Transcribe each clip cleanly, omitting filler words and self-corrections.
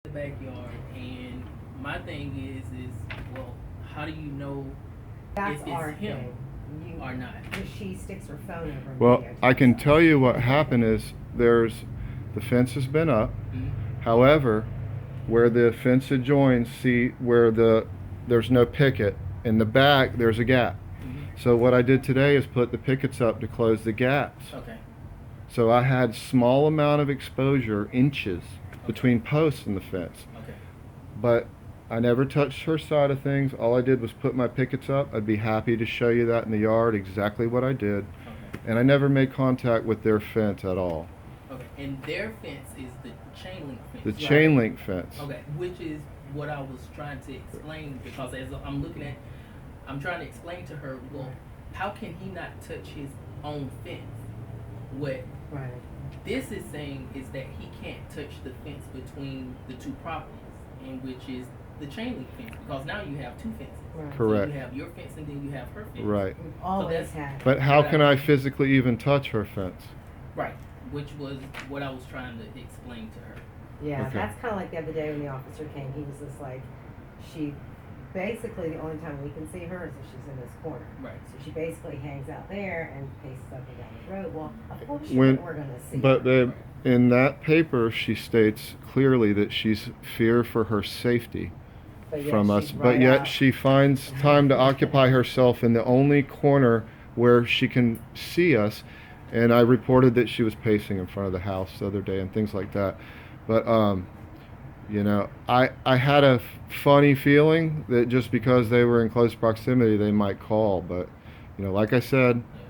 the backyard, and my thing is well, how do you know That's if our it's him thing. or not? Because she sticks her phone over and Well, videotapes I can us. tell you what happened is the fence has been up. Mhm. However, where the fence adjoins, see where there's no picket. In the back, there's a gap. Mhm. So what I did today is put the pickets up to close the gaps. Okay. So I had small amount of exposure, inches, between posts and the fence. Okay. But I never touched her side of things. All I did was put my pickets up. I'd be happy to show you that in the yard, exactly what I did. Okay. And I never made contact with their fence at all. Okay. And their fence is the chain link fence. The right? chain link fence. Okay, which is what I was trying to explain, because as I'm looking at, I'm trying to explain to her, well, how can he not touch his own fence? What Right. this is saying is that he can't touch the fence between the two properties, and which is the chain link fence, because now you have two fences. Right. Correct. So you have your fence and then you have her fence. Right. We've always that's- had. But how can I physically even touch her fence? Right, which was what I was trying to explain to her. Yeah, Okay. that's kind of like the other day when the officer came. He was just like, she basically, the only time we can see her is if she's in this corner. Right. So she basically hangs out there and paces up and down the road. Well, of course When- we're going to see But her. in that paper, she states clearly that she's fear for her safety But yet from us. she's But right yet out. she finds time to occupy herself in the only corner where she can see us. And I reported that she was pacing in front of the house the other day and things like that. But you know, I had a funny feeling that just because they were in close proximity, they might call. But you know, like I said, Yeah.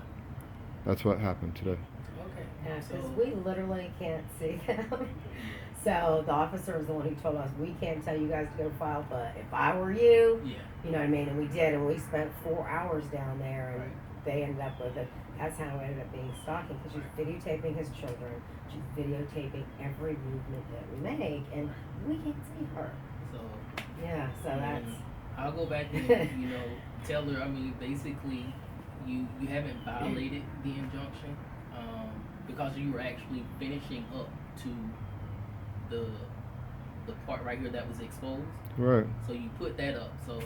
that's what happened today. Okay. Yeah, because So- we literally can't see them. So the officer was the one who told us, we can't tell you guys to go file, but if I were you, Yeah. you know what I mean? And we did, and we spent 4 hours down there, and Right. they ended up with it. That's how it ended up being stalking, because she's videotaping his children. She's videotaping every movement that we make, and we can't see her. So Yeah, so and that's, I'll go back and tell her. I mean, basically, you haven't violated the injunction because you were actually finishing up to the part right here that was exposed. Right. So you put that up. So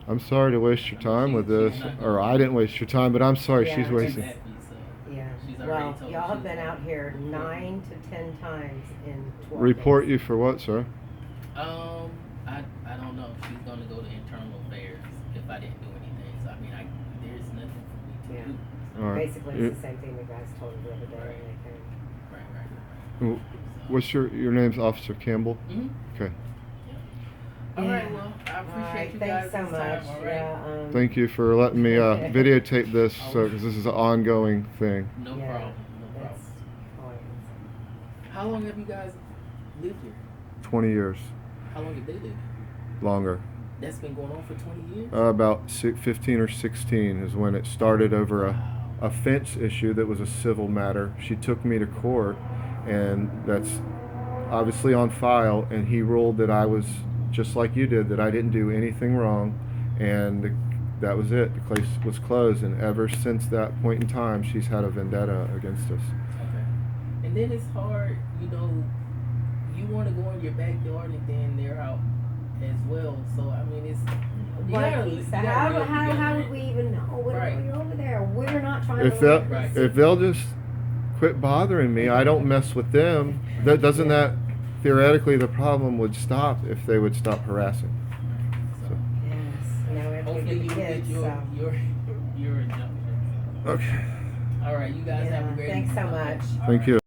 I'm sorry to waste your I mean, time with she's this, not or gonna- I didn't waste your time, but I'm sorry Yeah, she's she's wasting. happy, so yeah. she's already Well, told y'all she's have been out here reporting. 9 to 10 times in 12 Report days. you for what, sir? I don't know if she's gonna go to internal affairs if I didn't do anything. So I mean, there's nothing for me to Yeah. do. All right. Basically, it's the same thing the guys told her the other day. And they came. Right. What's your name's Officer Campbell? Mm-hmm. Okay. All right. Yeah. Well, I appreciate Alright, you thanks guys' so time. much. All right. Yeah, Thank you for letting me videotape this, because this is an ongoing thing. No Yeah, problem. No that's problem. fine. How long have you guys lived here? 20 years How long have they lived here? longer. That's been going on for 20 years? About 15 or 16 is when it started over a fence issue that was a civil matter. She took me to court, and that's obviously on file, and he ruled that I was just like you did, that I didn't do anything wrong, and that was it. The case was closed, and ever since that point in time, she's had a vendetta against us. Okay. And then it's hard, you want to go in your backyard and then they're out as well. So, I mean, it's. You Right, gotta- Lisa, you gotta how live together. would we even know when Right. you're over there? We're not trying If to they'll, look. Right. if they'll just quit bothering me, I don't mess with them. Doesn't that theoretically the problem would stop if they would stop harassing? So, Yes, now we have to hopefully get you the get kids, your, so. your injunction. Okay. All right, you guys have a Yeah, great thanks so evening. much. All Thank right. you.